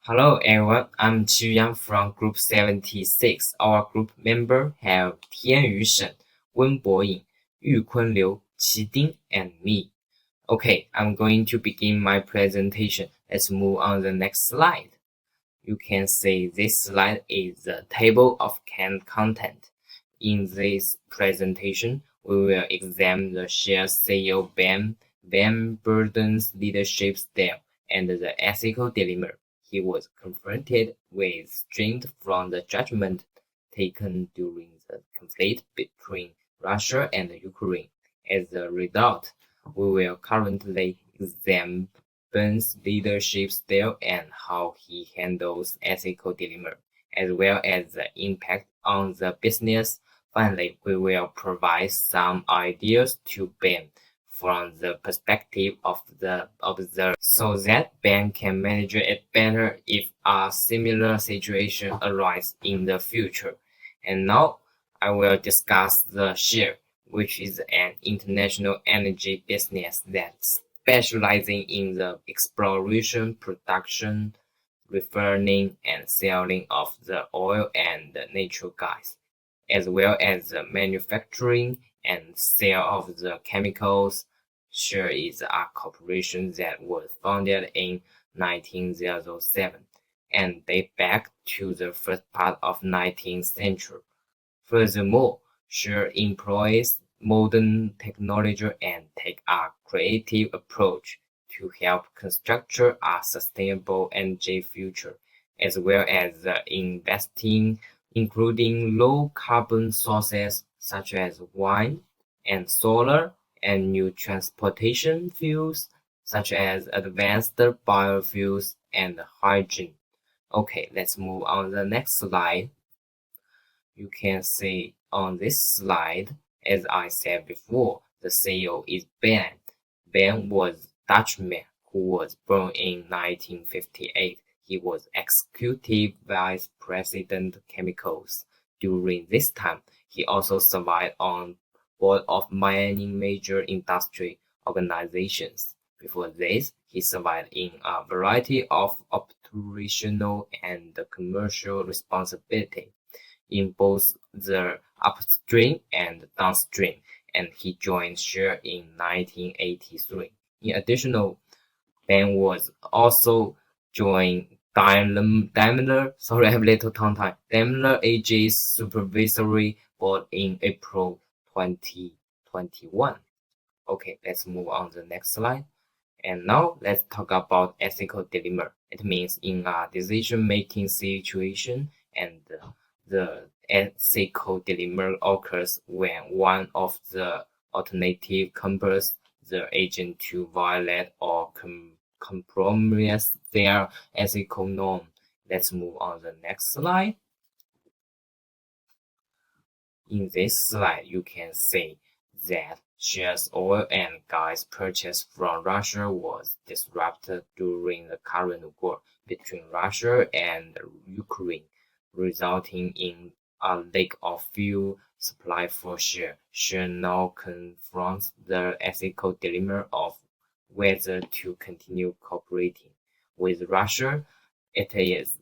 Hello everyone, I'm Qiyu Yang from Group 76. Our group member have Tianyu Shen, Wenbo Yin, Yukun Liu, Qiding, and me. Okay, I'm going to begin my presentation. Let's move on the next slide. You can see this slide is the table of content. In this presentation, we will examine the share CEO Ben Burden's leadership style and the ethical dilemma. He was confronted with strength from the judgment taken during the conflict between Russia and Ukraine. As a result, we will currently examine Ben's leadership style and how he handles ethical dilemma, as well as the impact on the business. Finally, we will provide some ideas to Ben from the perspective of the observer so that Ben can manage it better if a similar situation arises in the future. And now I will discuss the share, which is an international energy business that specializing in the exploration, production, refining, and selling of the oil and natural gas, as well as the manufacturing and sale of the chemicals. Share is a corporation that was founded in 1907 and date back to the first part of 19th century. Furthermore, Share employs modern technology and take a creative approach to help construct a sustainable energy future, as well as investing including low carbon sources such as wind and solar and new transportation fuels such as advanced biofuels and hydrogen. Okay, let's move on to the next slide. You can see on this slide, as I said before, the CEO is Ben. Ben was Dutchman who was born in 1958. He was Executive Vice President Chemicals. During this time, he also served on board of many major industry organizations. Before this, he served in a variety of operational and commercial responsibility in both the upstream and downstream, and he joined Share in 1983. In addition, Ben was also joined Daimler AG's supervisory board in April 2021. Okay, let's move on to the next slide. And now let's talk about ethical dilemma. It means in a decision-making situation, and the ethical dilemma occurs when one of the alternative compels the agent to violate or compromise their ethical norm. Let's move on to the next slide. In this slide, you can see that Share's oil and gas purchase from Russia was disrupted during the current war between Russia and Ukraine, resulting in a lack of fuel supply for Share. Share now confronts the ethical dilemma of whether to continue cooperating with Russia. It is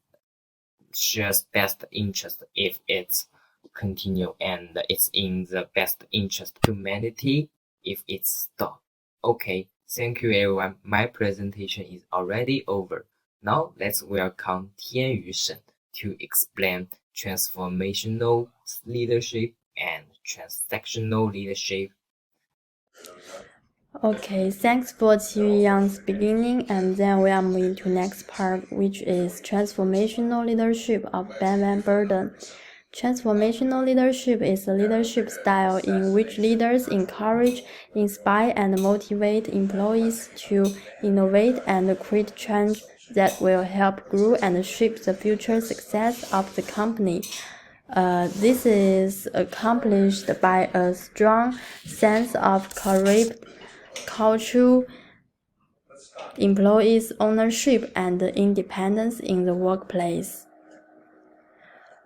Share's best interest if it's continue, and it's in the best interest of humanity if it's stopped. Okay, thank you everyone. My presentation is already over. Now let's welcome Tianyu Shen to explain transformational leadership and transactional leadership. Okay, thanks for Qiyu Yang's beginning, and then we are moving to next part, which is transformational leadership of Ben Burden. Transformational leadership is a leadership style in which leaders encourage, inspire, and motivate employees to innovate and create change that will help grow and shape the future success of the company. This is accomplished by a strong sense of culture, employees' ownership, and independence in the workplace.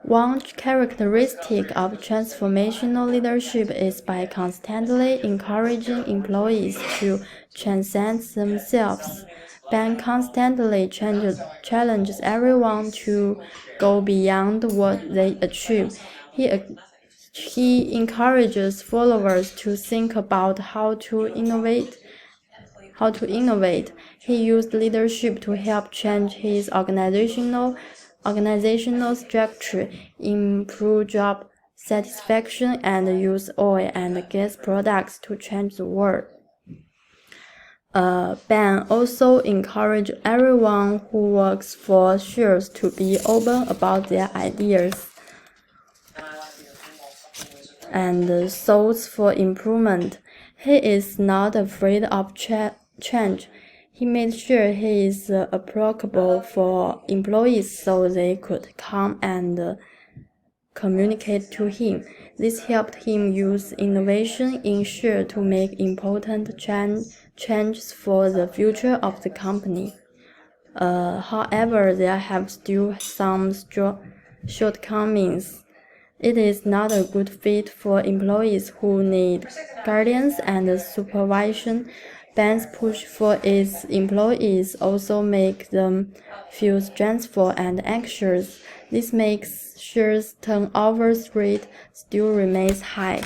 One characteristic of transformational leadership is by constantly encouraging employees to transcend themselves. Ben constantly challenges everyone to go beyond what they achieve. He encourages followers to think about how to innovate. He used leadership to help change his organizational structure, improve job satisfaction, and use oil and gas products to change the world. Ben also encouraged everyone who works for shares to be open about their ideas and thoughts for improvement. He is not afraid of change. He made sure he is approachable for employees so they could come and communicate to him. This helped him use innovation in share to make important changes for the future of the company. However, there have still some shortcomings. It is not a good fit for employees who need guidance and supervision. Ben's push for its employees also makes them feel stressful and anxious. This makes sure turnover rate still remains high.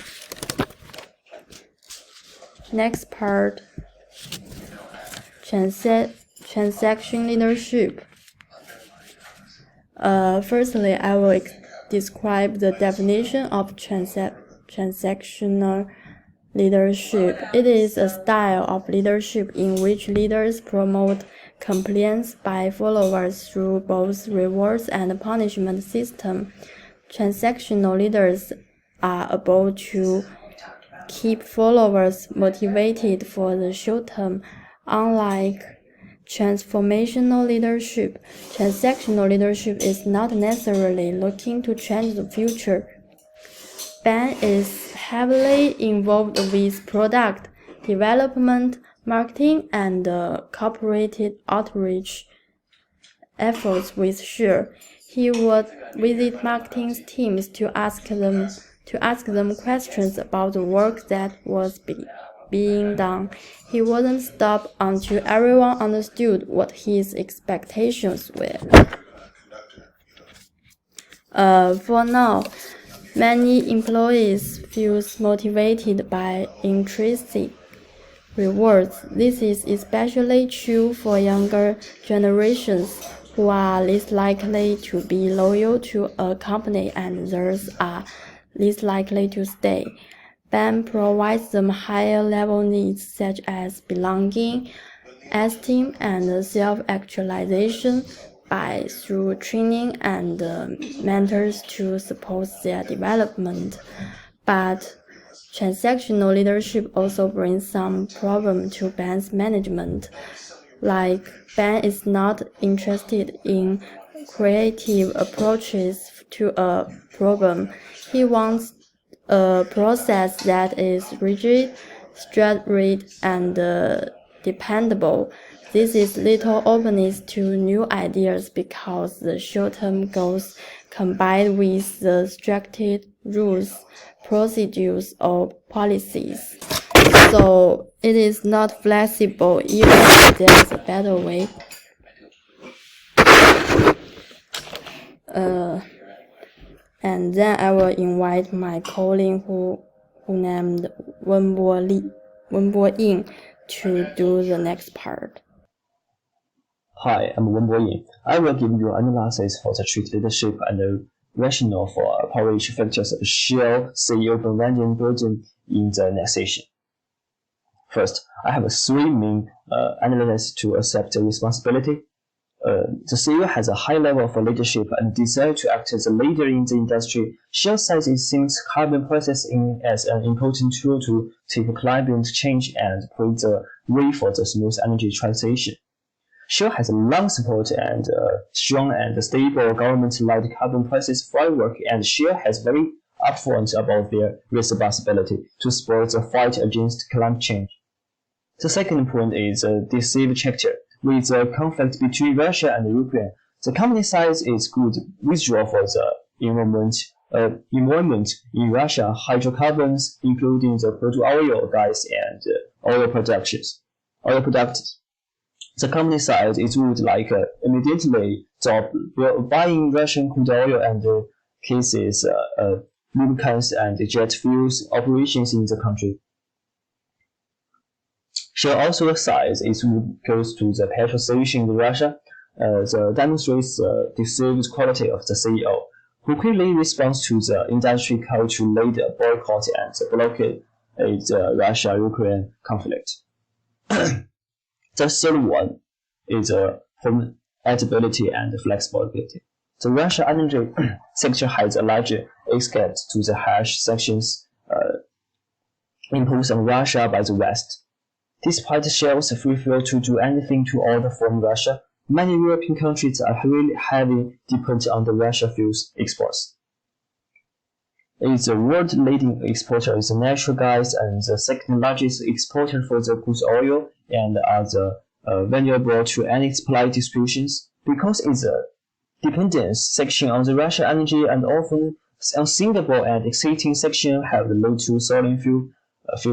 Next part, transaction leadership. Firstly, I will describe the definition of transactional leadership. It is a style of leadership in which leaders promote compliance by followers through both rewards and punishment system. Transactional leaders are able to keep followers motivated for the short term, unlike transformational leadership. Transactional leadership is not necessarily looking to change the future. Ben is heavily involved with product development, marketing, and corporate outreach efforts with Sure. He would visit marketing teams to ask them questions about the work that was being done. He wouldn't stop until everyone understood what his expectations were. For now, many employees feel motivated by intrinsic rewards. This is especially true for younger generations who are less likely to be loyal to a company and thus are less likely to stay. Ben provides them higher level needs such as belonging, esteem, and self-actualization through training and mentors to support their development. But transactional leadership also brings some problem to Ben's management. Like, Ben is not interested in creative approaches to a problem. He wants a process that is rigid, straightforward, and dependable. This is little openness to new ideas because the short-term goals combined with the structured rules, procedures, or policies. So it is not flexible even if there's a better way. And then I will invite my colleague who named Wenbo Yin to do the next part. Hi, I'm Wenbo Yin. I will give you an analysis for the trait leadership and the rationale for power-issue factors shall see open Wenbo burden in the next session. First, I have three main analyses to accept the responsibility. The CEO has a high level of leadership and desire to act as a leader in the industry. Shell sees it seems carbon processing as an important tool to take climate change and pave the way for the smooth energy transition. Shell has a long support and strong and stable government-led carbon prices framework, and Shell has very upfront about their responsibility to support the fight against climate change. The second point is a decisive chapter. With the conflict between Russia and Ukraine, the company size is good visual for the environment in Russia, hydrocarbons, including the crude oil, gas, and oil products. the company side, it would immediately stop buying Russian crude oil and cases lubricants and jet fuels operations in the country. Shell also decides it would goes to the petrol station in Russia. That demonstrates the deceived quality of the CEO, who quickly responds to the industry call to lead a boycott and blockade the Russia-Ukraine conflict. The third one is formidability and flexibility. The Russia energy sector has a large escape to the harsh sanctions imposed on Russia by the West. Despite Shell's refusal to do anything to order from Russia, many European countries are really heavily dependent on the Russia fuels exports. It is the world-leading exporter of natural gas and the second largest exporter for the crude oil and are the vulnerable to any supply disruptions because its dependence section on the Russian energy and often unthinkable and exciting section have led to soaring fuel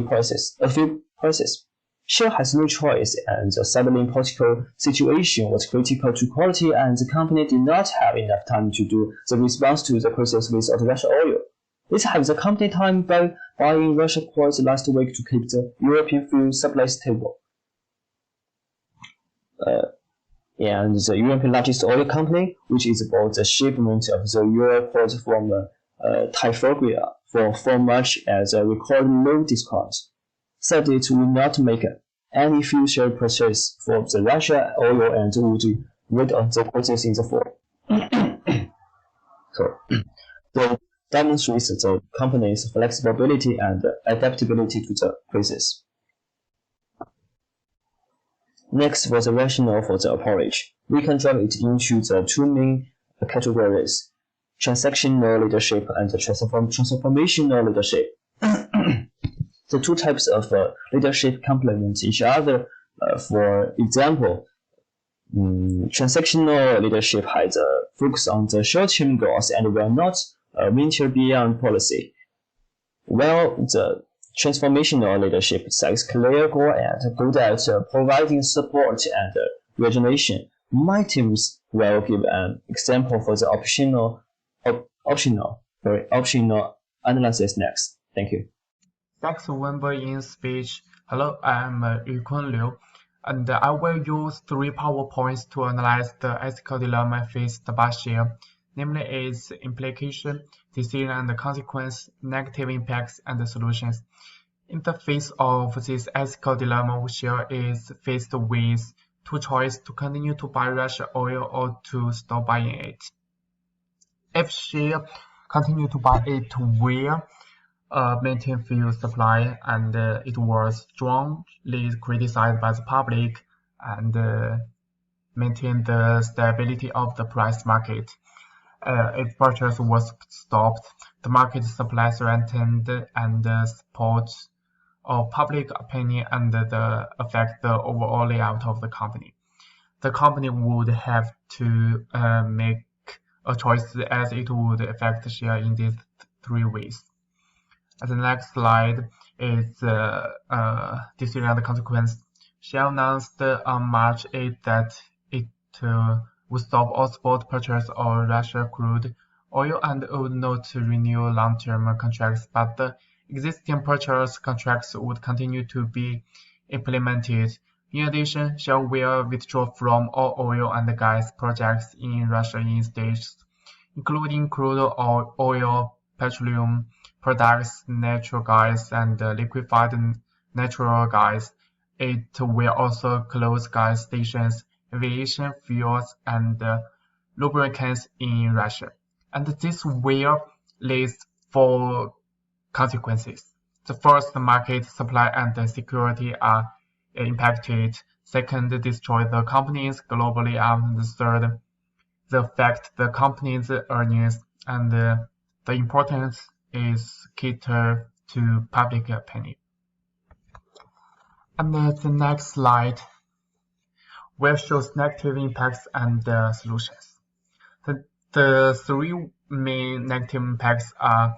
prices. Shell has no choice, and the sudden political situation was critical to quality, and the company did not have enough time to do the response to the crisis without Russian oil. It had the company time by buying Russian quartz last week to keep the European fuel supply stable. And the European largest oil company, which is about the shipment of the euro quartz from Typhorgia for March at a record low discount, said it will not make any future purchase for the Russia oil and would wait on the purchase in the fall. So demonstrates the company's flexibility and adaptability to the crisis. Next was the rationale for the approach. We can drive it into the two main categories: transactional leadership and transformational leadership. The two types of leadership complement each other. For example, transactional leadership has a focus on the short-term goals and will not venture beyond policy, while the transformational leadership sets clear goals and good at providing support and regeneration. My teams will give an example for the optional analysis next. Thank you. Thanks Wenbo Yin's speech. Hello, I'm Yukun Liu, and I will use 3 PowerPoints to analyze the ethical dilemma faced by Shell, namely its implication, decision and consequence, negative impacts, and solutions. In the face of this ethical dilemma, Shell is faced with 2 choices: to continue to buy Russian oil or to stop buying it. If Shell continue to buy it, will maintain fuel supply, and it was strongly criticized by the public, and maintain the stability of the price market. If purchase was stopped, the market supply threatened and support of public opinion and affect the overall layout of the company. The company would have to make a choice as it would affect Shell in these 3 ways. The next slide is decision and consequence. Shell announced on March 8 that it would stop all spot purchase of Russian crude oil and would not renew long-term contracts, but the existing purchase contracts would continue to be implemented. In addition, Shell will withdraw from all oil and gas projects in Russia in stages, including crude oil, petroleum products, natural gas, and liquefied natural gas. It will also close gas stations, aviation fuels, and lubricants in Russia. And this will lead 4 consequences. The first, market supply and security are impacted. Second, destroy the companies globally. And the third, the affect the company's earnings. And the importance is cater to public opinion. And the next slide will show negative impacts and solutions. The 3 main negative impacts are: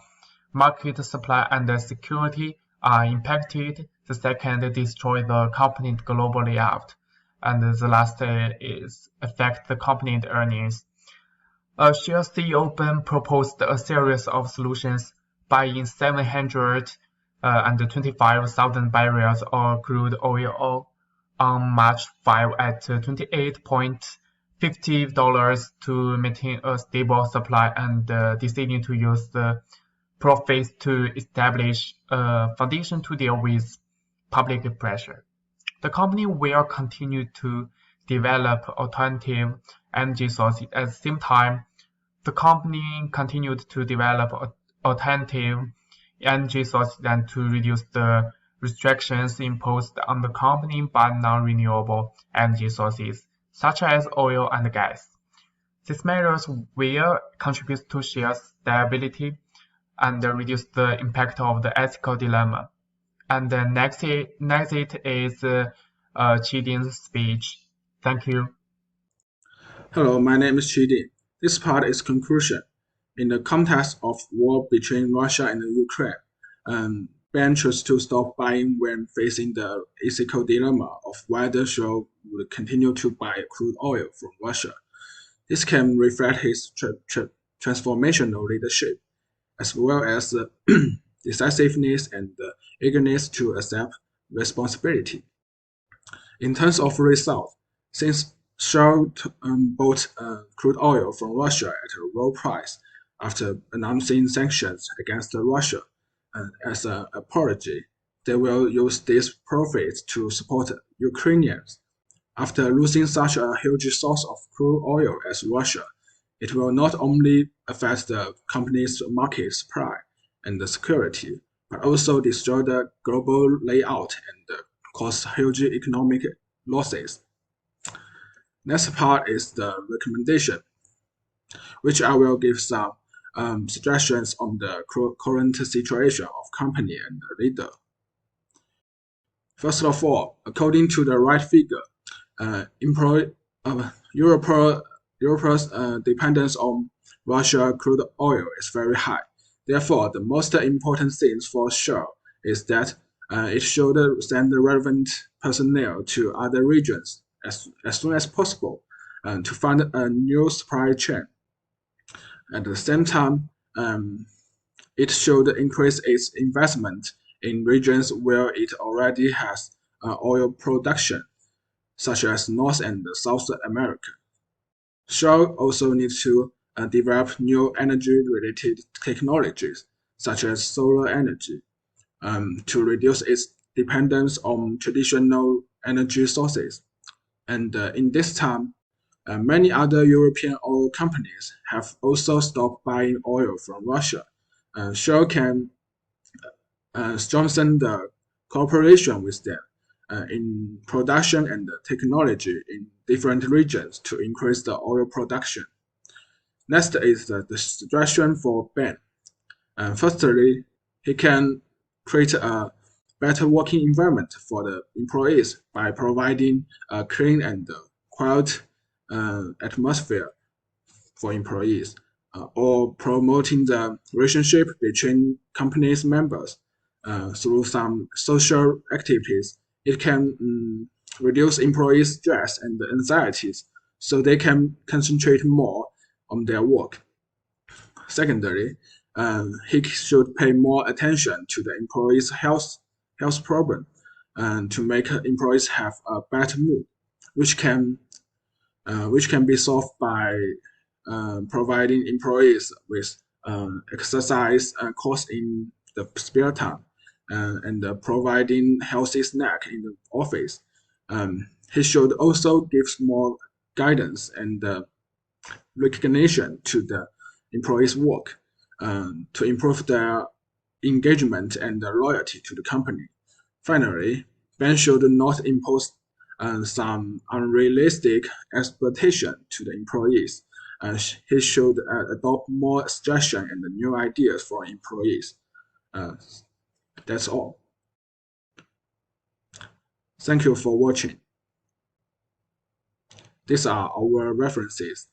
market supply and security are impacted. The second, destroy the company global layout. and the last is affect the company's earnings. Shell CEO Ben proposed a series of solutions, buying 725,000 barrels of crude oil on March 5 at $28.50 to maintain a stable supply, and deciding to use the profits to establish a foundation to deal with public pressure. The company will continue to develop alternative energy sources. At the same time, the company continued to develop alternative energy sources and to reduce the restrictions imposed on the company by non-renewable energy sources, such as oil and gas. These measures will contribute to share stability and reduce the impact of the ethical dilemma. And the next is Qiding's speech. Thank you. Hello, my name is Qiyu. This part is conclusion. In the context of war between Russia and Ukraine, Ben chose to stop buying when facing the ethical dilemma of whether Shell would continue to buy crude oil from Russia. This can reflect his transformational leadership, as well as the decisiveness and the eagerness to accept responsibility. In terms of result, since Shell bought crude oil from Russia at a low price after announcing sanctions against Russia, as an apology, they will use these profits to support Ukrainians. After losing such a huge source of crude oil as Russia, it will not only affect the company's market supply and the security, but also destroy the global layout and cause huge economic losses. Next part is the recommendation, which I will give some suggestions on the current situation of company and the leader. First of all, according to the right figure, Europe's dependence on Russia crude oil is very high. Therefore, the most important thing for Shell is that it should send the relevant personnel to other regions as soon as possible to find a new supply chain. At the same time, it should increase its investment in regions where it already has oil production, such as North and South America. Shell also needs to develop new energy-related technologies, such as solar energy, to reduce its dependence on traditional energy sources. And in this time, many other European oil companies have also stopped buying oil from Russia. Shell can strengthen the cooperation with them in production and technology in different regions to increase the oil production. Next is the suggestion for Ben. Firstly, he can create a better working environment for the employees by providing a clean and quiet atmosphere for employees, or promoting the relationship between company's members through some social activities. It can reduce employees' stress and anxieties so they can concentrate more on their work. Secondly, he should pay more attention to the employees' health problem to make employees have a better mood, which can be solved by providing employees with exercise course in the spare time and providing healthy snack in the office. He should also give more guidance and recognition to the employees' work to improve their engagement and loyalty to the company. Finally, Ben should not impose some unrealistic expectation to the employees. He should adopt more suggestions and new ideas for employees. That's all. Thank you for watching. These are our references.